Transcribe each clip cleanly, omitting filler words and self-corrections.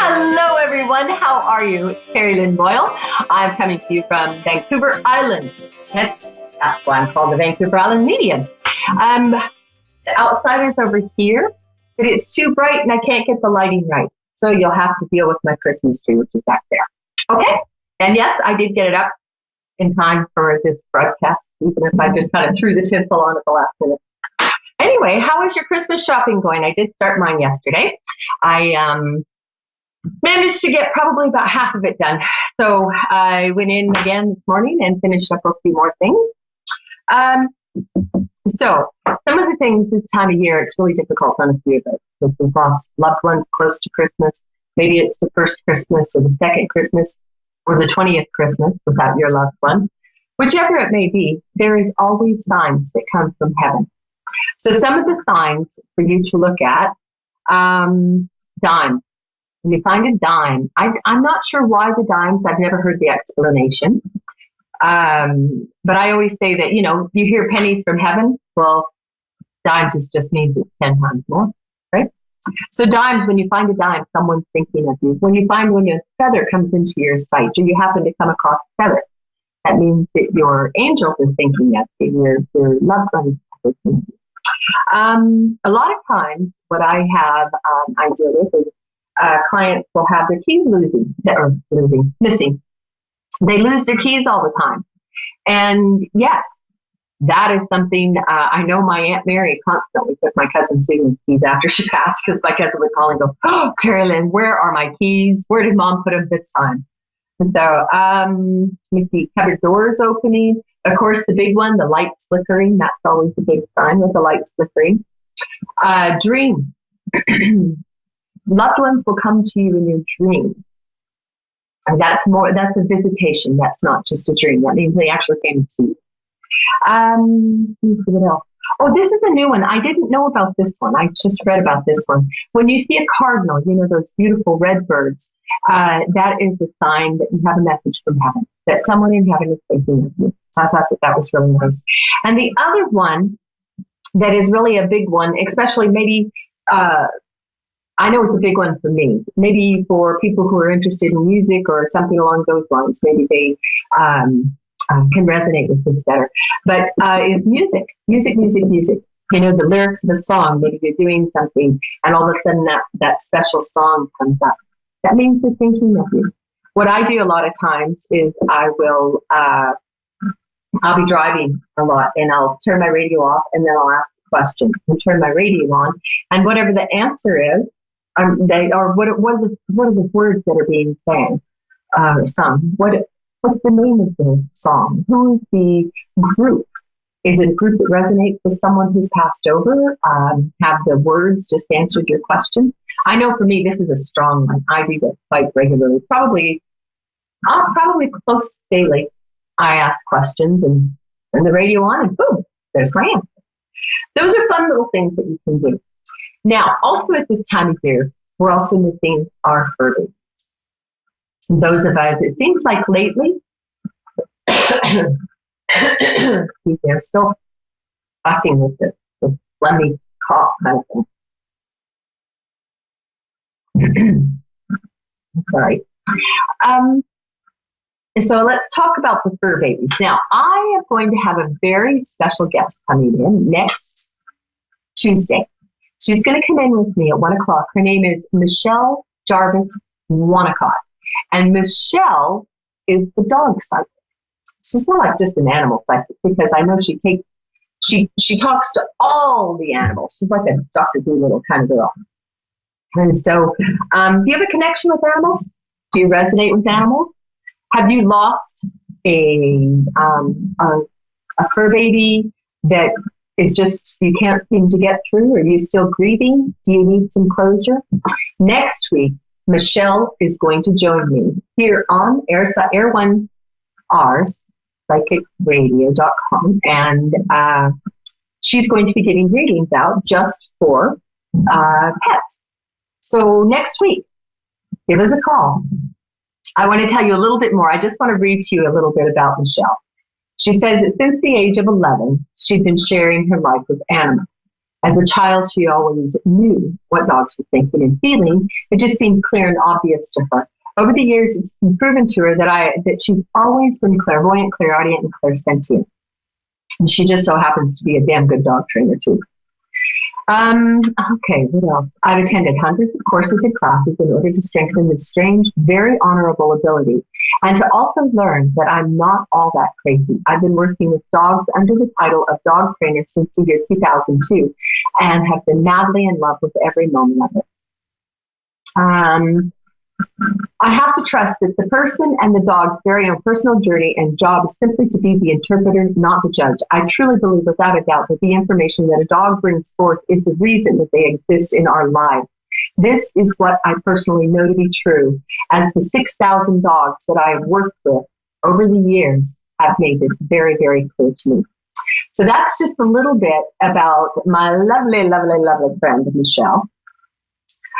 Hello, everyone. How are you? It's Lynn Boyle. I'm coming to you from Vancouver Island. That's why I'm called the Vancouver Island Medium. The outside is over here, but it's too bright and I can't get the lighting right. So you'll have to deal with my Christmas tree, which is back there. Okay? And yes, I did get it up in time for this broadcast, even if I just kind of threw the tinsel on at the last minute. Anyway, how is your Christmas shopping going? I did start mine yesterday. I managed to get probably about half of it done. So I went in again this morning and finished up a few more things. So some of the things this time of year, it's really difficult on a few of us because we've lost loved ones close to Christmas. Maybe it's the first Christmas or the second Christmas or the 20th Christmas without your loved one. Whichever it may be, there is always signs that come from heaven. So some of the signs for you to look at, dimes. When you find a dime, I'm not sure why the dimes. I've never heard the explanation. But I always say that, you hear pennies from heaven. Well, dimes just means it's 10 times more, right? So dimes, when you find a dime, someone's thinking of you. When a feather comes into your sight, or you happen to come across a feather, that means that your angels are thinking of you, your loved ones are thinking of you. A lot of times, what I deal with is clients will have their keys missing. They lose their keys all the time. And yes, that is something I know my Aunt Mary constantly took my cousin Susan's keys after she passed, because my cousin would call and go, "Oh, Terry Lynn, where are my keys? Where did Mom put them this time?" And so, let me see, cupboard doors opening. Of course, the big one, the lights flickering. That's always a big sign with the lights flickering. Dream. Loved ones will come to you in your dreams. And that's a visitation. That's not just a dream. That means they actually came to see you. What else? Oh, this is a new one. I didn't know about this one. I just read about this one. When you see a cardinal, those beautiful red birds, that is a sign that you have a message from heaven, that someone in heaven is thinking of you. So I thought that was really nice. And the other one that is really a big one, especially maybe, I know it's a big one for me. Maybe for people who are interested in music or something along those lines, maybe they can resonate with this better. But is music. The lyrics of a song, maybe you're doing something and all of a sudden that special song comes up. That means they're thinking of you. What I do a lot of times is I'll be driving a lot and I'll turn my radio off and then I'll ask a question and turn my radio on. And whatever the answer is, what are the words that are being sung? What's the name of the song? Who is the group? Is it a group that resonates with someone who's passed over? Have the words just answered your question? I know for me, this is a strong one. I do this quite regularly, probably close daily. I ask questions and turn the radio on and boom, there's my answer. Those are fun little things that you can do. Now, also at this time of year, we're also missing our fur babies. Those of us, it seems like lately, excuse me, I'm still fussing with this phlegmy cough kind of thing. Sorry. So let's talk about the fur babies. Now, I am going to have a very special guest coming in next Tuesday. She's going to come in with me at 1 o'clock. Her name is Michelle Jarvis Wanacott. And Michelle is the dog psychic. She's not like just an animal psychic, because I know she talks to all the animals. She's like a Dr. Dolittle kind of girl. And so, do you have a connection with animals? Do you resonate with animals? Have you lost a fur baby that is just, you can't seem to get through? Are you still grieving? Do you need some closure? Next week, Michelle is going to join me here on Air 1R's psychicradio.com, and she's going to be giving readings out just for pets. So next week, give us a call. I want to tell you a little bit more. I just want to read to you a little bit about Michelle. She says that since the age of 11, she's been sharing her life with animals. As a child, she always knew what dogs were thinking and feeling. It just seemed clear and obvious to her. Over the years, it's been proven to her that she's always been clairvoyant, clairaudient, and clairsentient. And she just so happens to be a damn good dog trainer, too. Okay, what else? I've attended hundreds of courses and classes in order to strengthen this strange, very honorable ability, and to also learn that I'm not all that crazy. I've been working with dogs under the title of dog trainer since the year 2002, and have been madly in love with every moment of it. I have to trust that the person and the dog's very own personal journey and job is simply to be the interpreter, not the judge. I truly believe without a doubt that the information that a dog brings forth is the reason that they exist in our lives. This is what I personally know to be true, as the 6,000 dogs that I have worked with over the years have made it very, very clear to me. So that's just a little bit about my lovely, lovely, lovely friend, Michelle.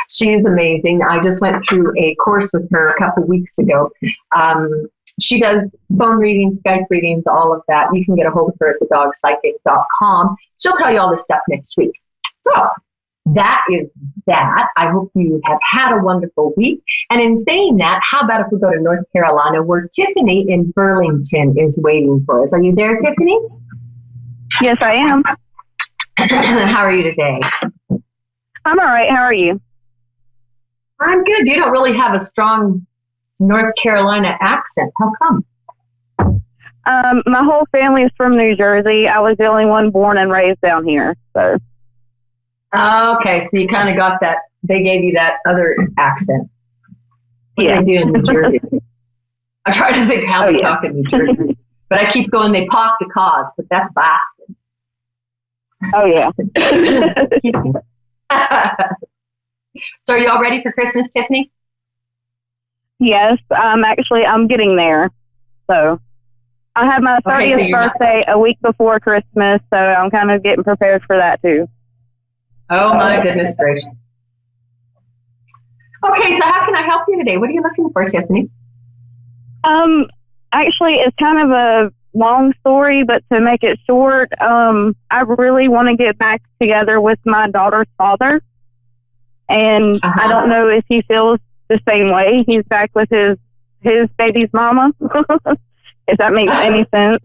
She is amazing. I just went through a course with her a couple of weeks ago. She does phone readings, Skype readings, all of that. You can get a hold of her at thedogpsychic.com. She'll tell you all this stuff next week. So that is that. I hope you have had a wonderful week. And in saying that, how about if we go to North Carolina, where Tiffany in Burlington is waiting for us. Are you there, Tiffany? Yes, I am. How are you today? I'm all right. How are you? I'm good. You don't really have a strong North Carolina accent. How come? My whole family is from New Jersey. I was the only one born and raised down here. So. Okay, so you kind of got that. They gave you that other accent. What do they do in New Jersey? I try to think how they talk in New Jersey, but I keep going. They pop the cause, but that's Boston. Oh yeah. So are you all ready for Christmas, Tiffany? Yes, I'm getting there. So I have my 30th birthday a week before Christmas, so I'm kind of getting prepared for that too. Oh my goodness gracious. Okay, so how can I help you today? What are you looking for, Tiffany? Actually, it's kind of a long story, but to make it short, I really want to get back together with my daughter's father. And I don't know if he feels the same way. He's back with his baby's mama, if that makes any sense.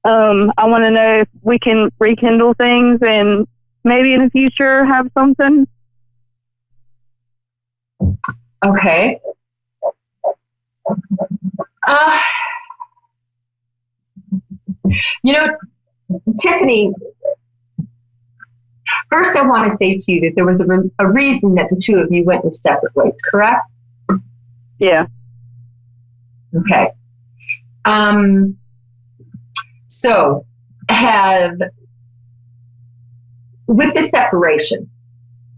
I want to know if we can rekindle things and maybe in the future have something. Okay. Tiffany, first, I want to say to you that there was a reason that the two of you went your separate ways, correct? Yeah. Okay. So, with the separation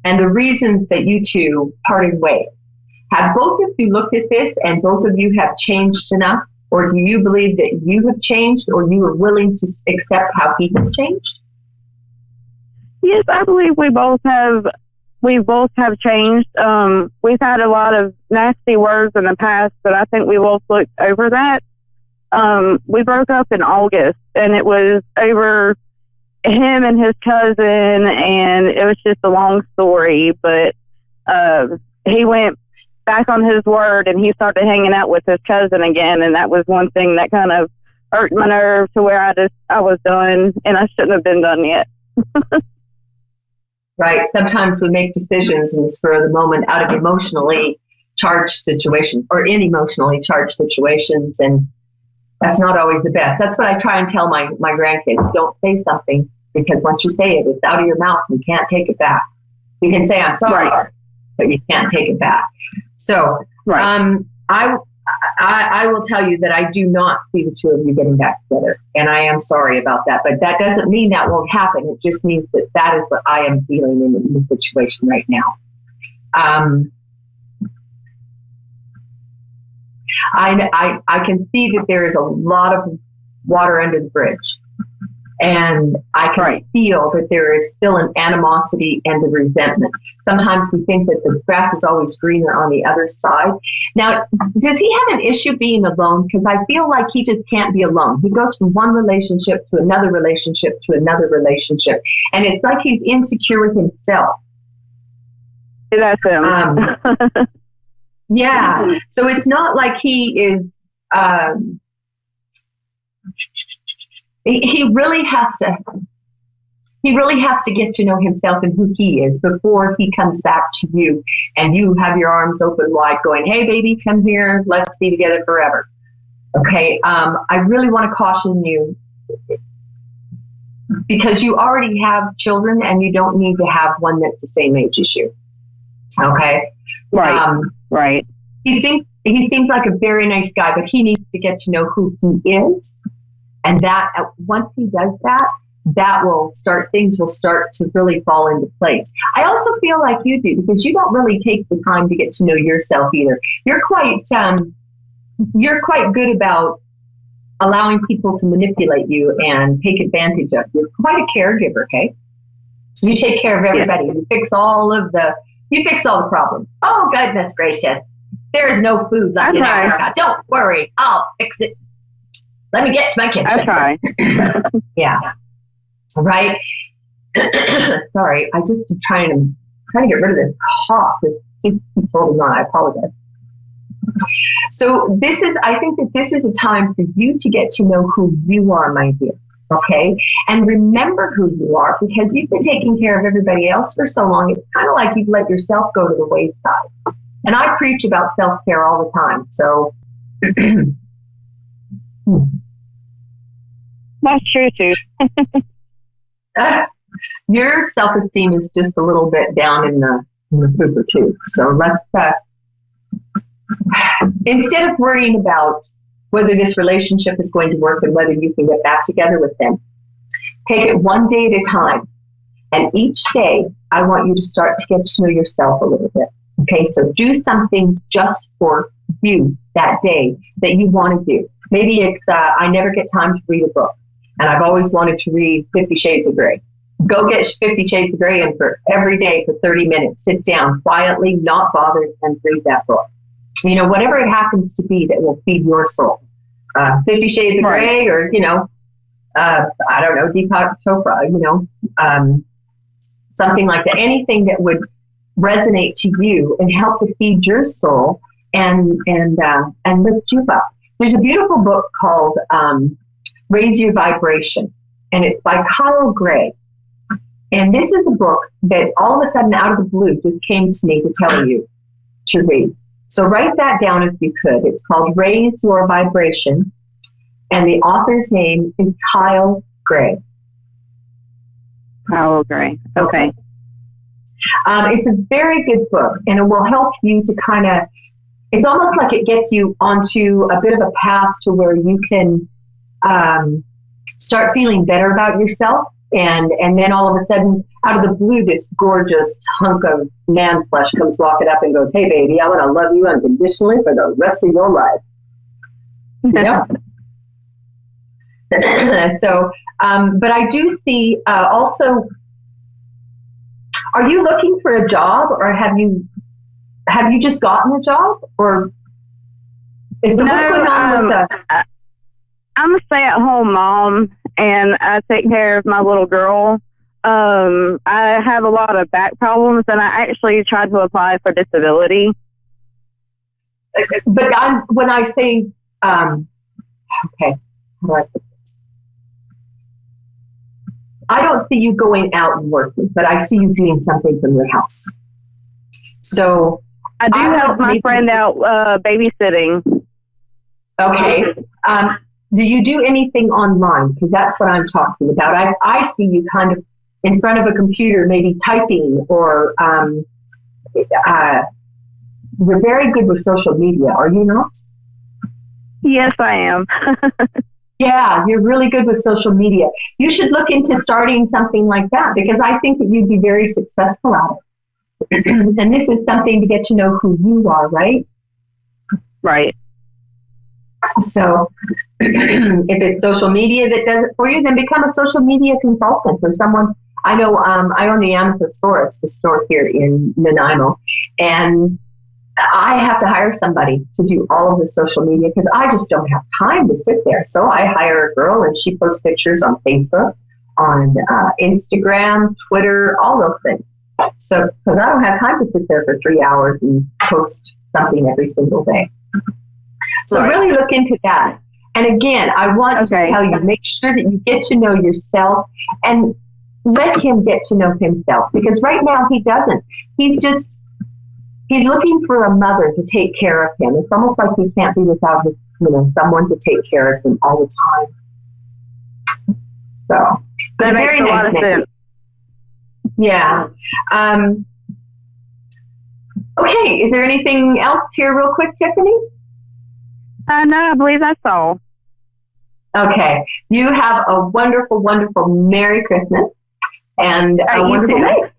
and the reasons that you two parted ways, have both of you looked at this and both of you have changed enough? Or do you believe that you have changed or you are willing to accept how he has changed? Yes, I believe we both have changed. We've had a lot of nasty words in the past, but I think we both looked over that. We broke up in August, and it was over him and his cousin, and it was just a long story, but he went back on his word, and he started hanging out with his cousin again, and that was one thing that kind of hurt my nerve to where I was done, and I shouldn't have been done yet. Right. Sometimes we make decisions in the spur of the moment out of emotionally charged situations or in emotionally charged situations, and that's not always the best. That's what I try and tell my grandkids. Don't say something, because once you say it, it's out of your mouth. You can't take it back. You can say, I'm sorry, but you can't take it back. So I will tell you that I do not see the two of you getting back together, and I am sorry about that. But that doesn't mean that won't happen. It just means that that is what I am feeling in the situation right now. I can see that there is a lot of water under the bridge. And I can feel that there is still an animosity and a resentment. Sometimes we think that the grass is always greener on the other side. Now, does he have an issue being alone? Because I feel like he just can't be alone. He goes from one relationship to another relationship to another relationship. And it's like he's insecure with himself. That's him. Yeah. So it's not like he is... He really has to get to know himself and who he is before he comes back to you and you have your arms open wide going, hey, baby, come here. Let's be together forever. Okay. I really want to caution you because you already have children and you don't need to have one that's the same age as you. Okay. Right. Right. He seems like a very nice guy, but he needs to get to know who he is. And that once he does that, things will start to really fall into place. I also feel like you do because you don't really take the time to get to know yourself either. You're quite good about allowing people to manipulate you and take advantage of you. You're quite a caregiver, okay? You take care of everybody. Yeah. You fix all the problems. Oh, goodness gracious. There's no food left in Africa. Don't worry. I'll fix it. Let me get to my kitchen. I try. Yeah. Right. Sorry. I just am trying to get rid of this cough. It keeps holding on. I apologize. So I think that this is a time for you to get to know who you are, my dear. Okay. And remember who you are because you've been taking care of everybody else for so long. It's kind of like you've let yourself go to the wayside. And I preach about self-care all the time. So that's true too. Your self-esteem is just a little bit down in the pooper too. So let's instead of worrying about whether this relationship is going to work and whether you can get back together with them, take it one day at a time. And each day, I want you to start to get to know yourself a little bit. Okay, so do something just for you that day that you want to do. Maybe it's, I never get time to read a book, and I've always wanted to read 50 Shades of Grey. Go get 50 Shades of Grey, and for every day for 30 minutes, sit down quietly, not bothered, and read that book. You know, whatever it happens to be that will feed your soul. 50 Shades of Grey, or, I don't know, Deepak Chopra, something like that. Anything that would resonate to you and help to feed your soul and lift you up. There's a beautiful book called Raise Your Vibration, and it's by Kyle Gray. And this is a book that all of a sudden out of the blue just came to me to tell you to read. So write that down if you could. It's called Raise Your Vibration, and the author's name is Kyle Gray. Kyle Gray. Okay. It's a very good book, and it will help you to kind of, it's almost like it gets you onto a bit of a path to where you can start feeling better about yourself. And then all of a sudden, out of the blue, this gorgeous hunk of man flesh comes walking up and goes, hey, baby, I want to love you unconditionally for the rest of your life. So, but I do see also, are you looking for a job, or have you just gotten a job, or is what's going on with the? I'm a stay-at-home mom, and I take care of my little girl. I have a lot of back problems, and I actually tried to apply for disability. But when I say, okay, how do I put this? I don't see you going out and working, but I see you doing something from your house. So I do help my friend out babysitting. Okay. Do you do anything online? Because that's what I'm talking about. I see you kind of in front of a computer, maybe typing, or you're very good with social media, are you not? Yes, I am. Yeah, you're really good with social media. You should look into starting something like that, because I think that you'd be very successful at it. And this is something to get to know who you are, right? Right. So if it's social media that does it for you, then become a social media consultant or someone. I know I own the Amethyst Forest, a store here in Nanaimo, and I have to hire somebody to do all of the social media because I just don't have time to sit there. So I hire a girl and she posts pictures on Facebook, on Instagram, Twitter, all those things. So because I don't have time to sit there for 3 hours and post something every single day. So really look into that. And again, I want to tell you, make sure that you get to know yourself and let him get to know himself, because right now he doesn't. He's looking for a mother to take care of him. It's almost like he can't be without his, someone to take care of him all the time. So, but a very nice name. Yeah. Okay. Is there anything else here, real quick, Tiffany? No, I believe that's all. Okay. You have a wonderful, wonderful Merry Christmas and a wonderful day.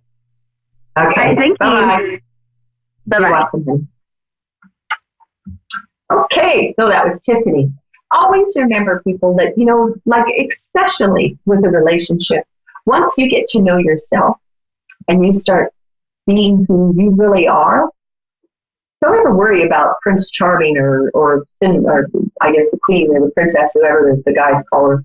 Okay. Thank Bye-bye. you. Bye-bye. You're welcome. Okay, so that was Tiffany. Always remember, people, that, like especially with a relationship, once you get to know yourself and you start being who you really are, don't ever worry about Prince Charming or I guess the queen or the princess, whoever the guys call her.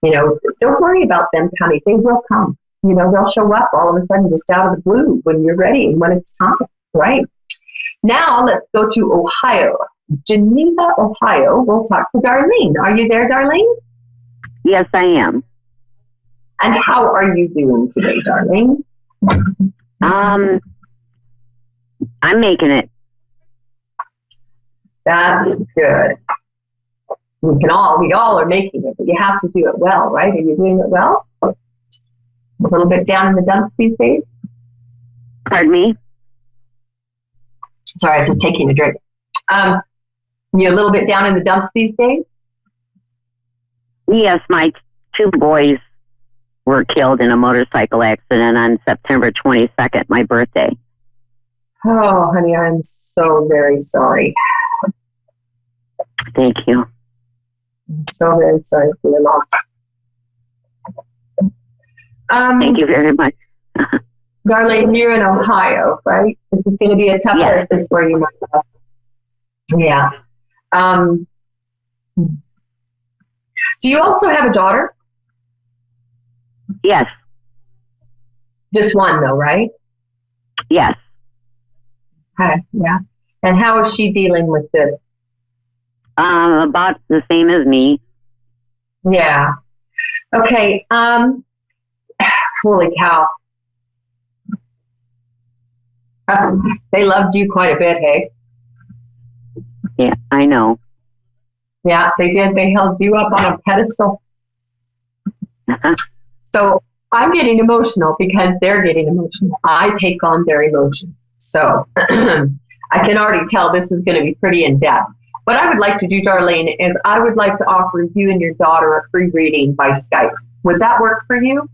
Don't worry about them coming. They will come. They'll show up all of a sudden just out of the blue when you're ready and when it's time, right? Now let's go to Ohio. Geneva, Ohio. We'll talk to Darlene. Are you there, Darlene? Yes, I am. And how are you doing today, Darlene? I'm making it. That's good. We all are making it, but you have to do it well, right? Are you doing it well? A little bit down in the dumps these days? Pardon me? Sorry, I was just taking a drink. You a little bit down in the dumps these days? Yes, my 2 boys were killed in a motorcycle accident on September 22nd, my birthday. Oh, honey, I'm so very sorry. Thank you. I'm so very sorry for your loss. Thank you very much. Darlene, you're in Ohio, right? This is going to be a tough Christmas for you, my love. Yeah. Do you also have a daughter? Yes. Just one, though, right? Yes. Okay, yeah. And how is she dealing with this? About the same as me. Yeah. Okay. Holy cow. They loved you quite a bit, hey? Yeah, I know. Yeah, they did. They held you up on a pedestal. So I'm getting emotional because they're getting emotional. I take on their emotions. So I can already tell this is going to be pretty in-depth. What I would like to do, Darlene, is I would like to offer you and your daughter a free reading by Skype. Would that work for you?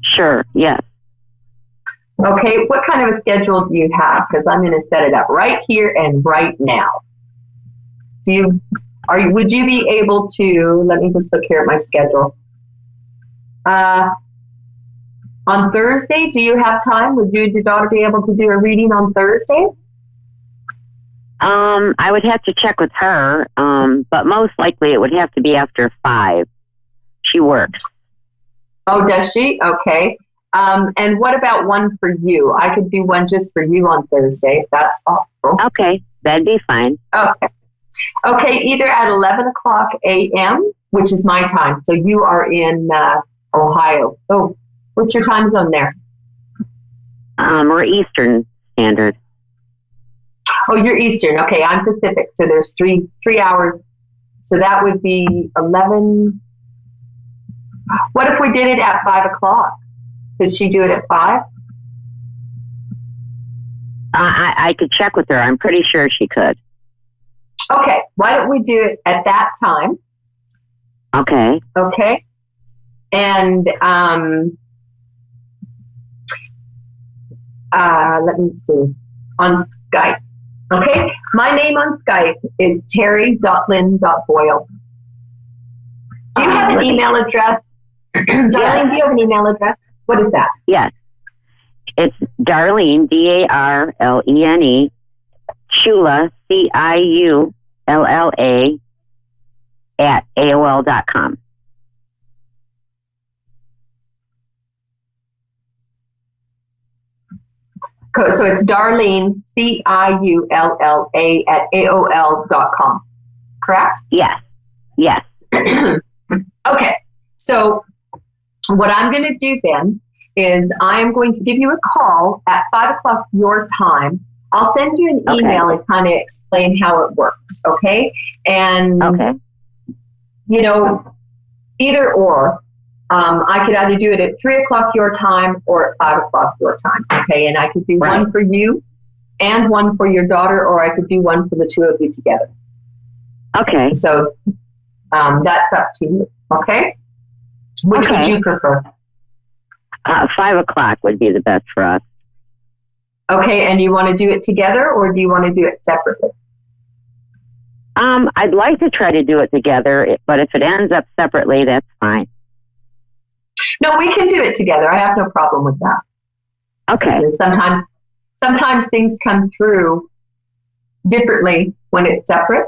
Sure, yes. Okay, what kind of a schedule do you have? Because I'm going to set it up right here and right now. Would you be able to, let me just look here at my schedule. On Thursday, do you have time? Would you and your daughter be able to do a reading on Thursday? I would have to check with her, but most likely it would have to be after 5. She works. Oh, does she? Okay. And what about one for you? I could do one just for you on Thursday, if that's possible. Okay, that'd be fine. Okay. Okay, either at 11 o'clock a.m., which is my time. So you are in Ohio. Oh, what's your time zone there? We're Eastern Standard. Oh, you're Eastern. Okay, I'm Pacific. So there's three hours. So that would be 11. What if we did it at 5 o'clock? Could she do it at 5? I could check with her. I'm pretty sure she could. Okay, why don't we do it at that time? Okay. Okay. And let me see. On Skype. Okay? My name on Skype is terry.lynn.boyle. Do you have an email address? Darlene, do you have an email address? What is that? Yes. It's Darlene, Darlene, Ciulla, Ciulla, at AOL.com. So it's Darlene, Ciulla, at AOL.com. Correct? Yes. Yes. Okay. So what I'm going to do then is I am going to give you a call at 5 o'clock your time. I'll send you an email and kind of explain how it works, okay? And, you know, either or. I could either do it at 3 o'clock your time or at 5 o'clock your time, okay? And I could do one for you and one for your daughter, or I could do one for the two of you together. Okay. So that's up to you, okay? Which would you prefer? 5 o'clock would be the best for us. Okay, and you want to do it together, or do you want to do it separately? I'd like to try to do it together, but if it ends up separately, that's fine. No, we can do it together. I have no problem with that. Okay. Because sometimes things come through differently when it's separate,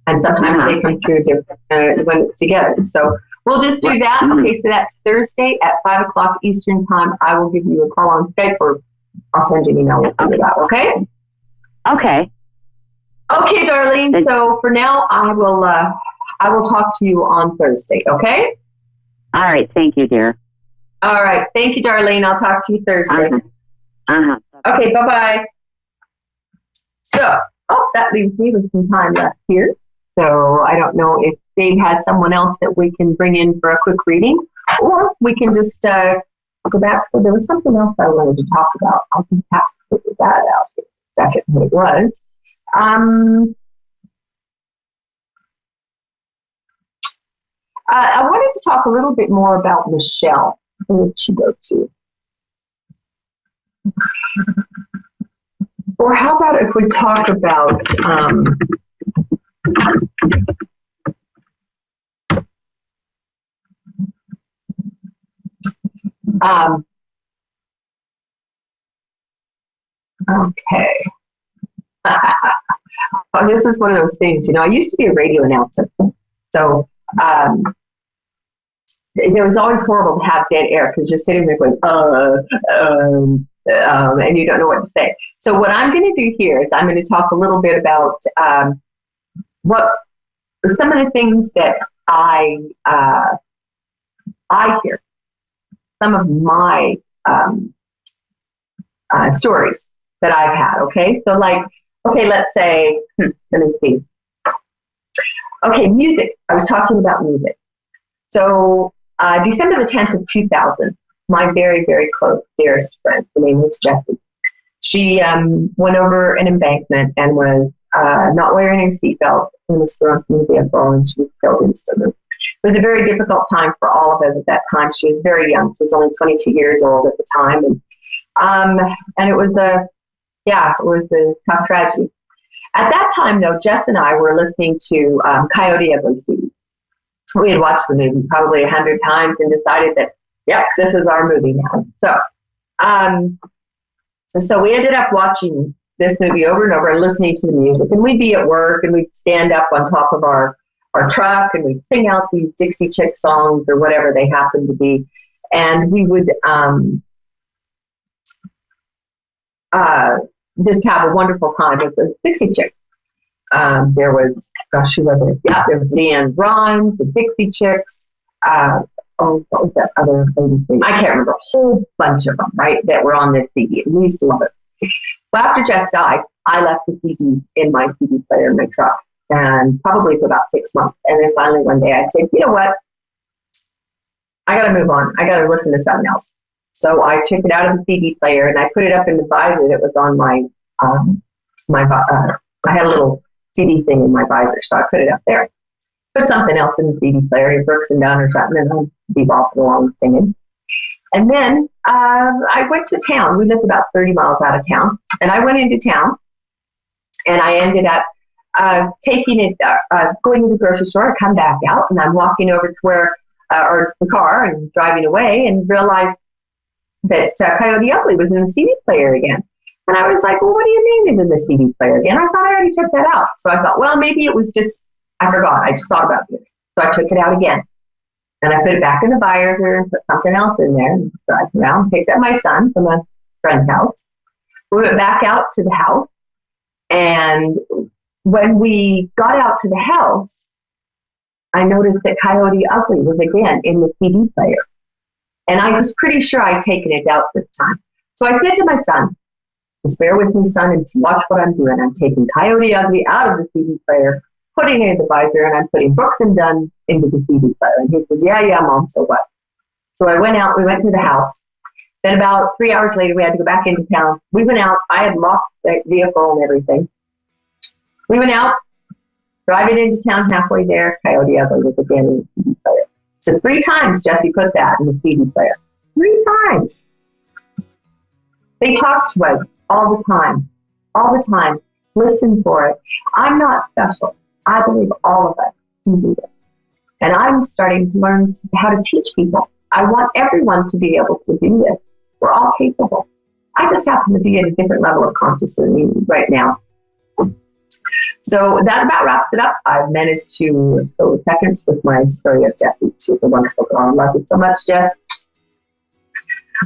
and sometimes they come through different when it's together. So we'll just do that. Okay, so that's Thursday at 5 o'clock Eastern time. I will give you a call on Skype, or I'll send you an email with that. Okay? Okay. Okay, Darlene. So for now, I will talk to you on Thursday. Okay? All right. Thank you, dear. All right. Thank you, Darlene. I'll talk to you Thursday. Okay. Bye-bye. So, that leaves me with some time left here. So I don't know if Dave has someone else that we can bring in for a quick reading, or we can just go back. So there was something else I wanted to talk about. I'll just have to figure that out in a second what it was. I wanted to talk a little bit more about Michelle. Where did she go to? Or how about if we talk about okay. Well, this is one of those things, I used to be a radio announcer. So it was always horrible to have dead air because you're sitting there going, and you don't know what to say. So what I'm going to do here is I'm going to talk a little bit about what some of the things that I hear, some of my stories that I've had. Okay, so let's say, let me see. Okay, music. I was talking about music. So December the 10th of 2000, my very, very close, dearest friend, her name was Jessie. She went over an embankment and was not wearing her seatbelt and was thrown from the vehicle, and she was killed instantly. It was a very difficult time for all of us at that time. She was very young. She was only 22 years old at the time. And it was a tough tragedy. At that time, though, Jess and I were listening to Coyote Ugly CD. We had watched the movie probably 100 times and decided that, yep, this is our movie now. So we ended up watching this movie over and over and listening to the music. And we'd be at work and we'd stand up on top of our truck and we'd sing out these Dixie Chick songs or whatever they happened to be. And we would just have a wonderful time with the Dixie Chicks. There was, who was it? Yeah, there was Leanne Rhymes, the Dixie Chicks. What was that other lady's name? I can't remember. A whole bunch of them, right, that were on this CD. We used to love it. Well, after Jess died, I left the CD in my CD player in my truck, and probably for about 6 months. And then finally one day I said, you know what? I got to move on. I got to listen to something else. So I took it out of the CD player and I put it up in the visor that was on my I had a little CD thing in my visor, so I put it up there. Put something else in the CD player, Brooks and Dunn or something, and I'd be bopping along singing. And then I went to town. We lived about 30 miles out of town, and I went into town, And I ended up taking it, going to the grocery store. I come back out, and I'm walking over to where, or the car, and driving away, and realized that Coyote Ugly was in the CD player again. And I was like, well, what do you mean is in the CD player again? I thought I already took that out. So I thought, well, maybe it was just, I forgot. I just thought about it. So I took it out again. And I put it back in the visor and put something else in there, and drive around, picked up my son from a friend's house. We went back out to the house. And when we got out to the house, I noticed that Coyote Ugly was again in the CD player. And I was pretty sure I'd taken it out this time. So I said to my son, just bear with me, son, and watch what I'm doing. I'm taking Coyote Ugly out of the CD player, putting it in the visor, and I'm putting Brooks and Dunn into the CD player. And he says, yeah, Mom, so what? So I went out, we went to the house. Then about 3 hours later, we had to go back into town. We went out, I had locked the vehicle and everything. We went out, driving into town, halfway there, Coyote Ugly was again in the CD player. So 3 times Jesse put that in the CD player. 3 times. They talk to us all the time. Listen for it. I'm not special. I believe all of us can do this. And I'm starting to learn how to teach people. I want everyone to be able to do this. We're all capable. I just happen to be at a different level of consciousness right now. So that about wraps it up. I've managed to go seconds with my story of Jessie. She's a wonderful girl. I love you so much, Jess.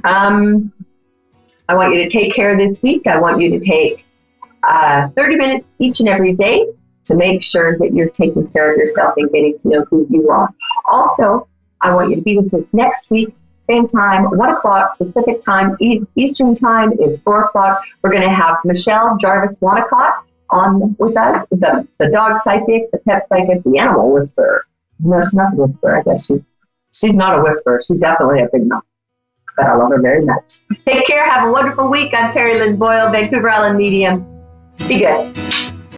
I want you to take care this week. I want you to take 30 minutes each and every day to make sure that you're taking care of yourself and getting to know who you are. Also, I want you to be with us next week, same time, 1 o'clock Pacific time, Eastern time is 4 o'clock. We're going to have Michelle Jarvis Wanacott on with us, the dog psychic, the pet psychic, the animal whisperer. No, she's not a whisperer. I guess she's not a whisperer. She's definitely a big mouth. But I love her very much. Take care. Have a wonderful week. I'm Terry Lynn Boyle, Vancouver Island Medium. Be good.